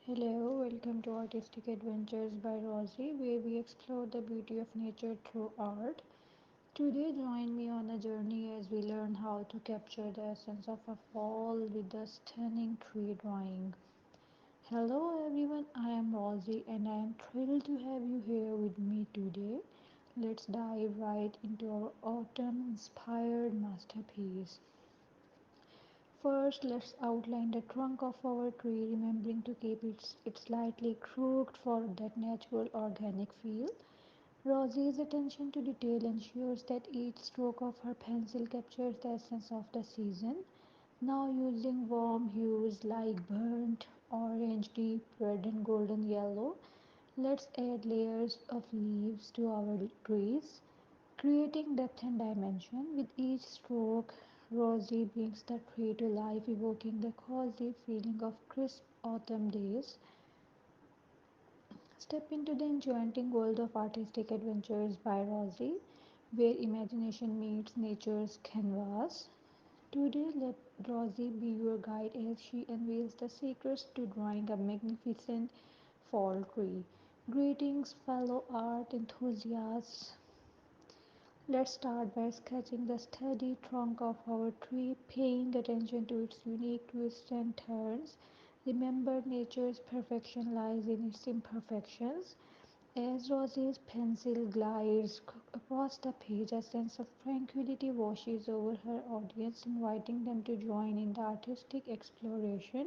Hello, welcome to Artistic Adventures by Rosie, where we explore the beauty of nature through art. Today, join me on a journey as we learn how to capture the essence of a fall with a stunning tree drawing. Hello, everyone, I am Rosie and I am thrilled to have you here with me today. Let's dive right into our autumn inspired masterpiece. First, let's outline the trunk of our tree, remembering to keep it slightly crooked for that natural organic feel. Rosie's attention to detail ensures that each stroke of her pencil captures the essence of the season. Now, using warm hues like burnt orange, deep red, and golden yellow, let's add layers of leaves to our trees, creating depth and dimension. With each stroke, Rosie brings the tree to life, evoking the cozy feeling of crisp autumn days. Step into the enchanting world of artistic adventures by Rosie, where imagination meets nature's canvas. Today, let Rosie be your guide as she unveils the secrets to drawing a magnificent fall tree. Greetings, fellow art enthusiasts. Let's start by sketching the steady trunk of our tree, paying attention to its unique twists and turns. Remember, nature's perfection lies in its imperfections. As Rosie's pencil glides across the page, a sense of tranquility washes over her audience, inviting them to join in the artistic exploration.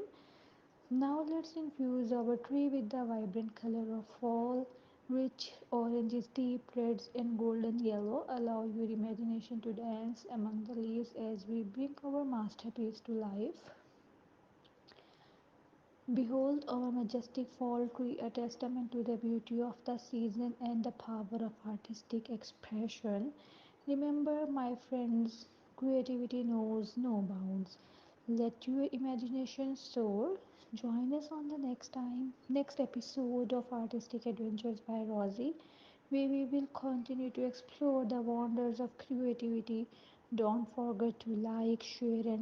Now let's infuse our tree with the vibrant color of fall. Rich oranges, deep reds, and golden yellow allow your imagination to dance among the leaves as we bring our masterpiece to life. Behold our majestic fall tree, a testament to the beauty of the season and the power of artistic expression. Remember, my friends, creativity knows no bounds. Let your imagination soar. Join us on the next episode of Artistic Adventures by Rosie, where we will continue to explore the wonders of creativity. Don't forget to like, share, and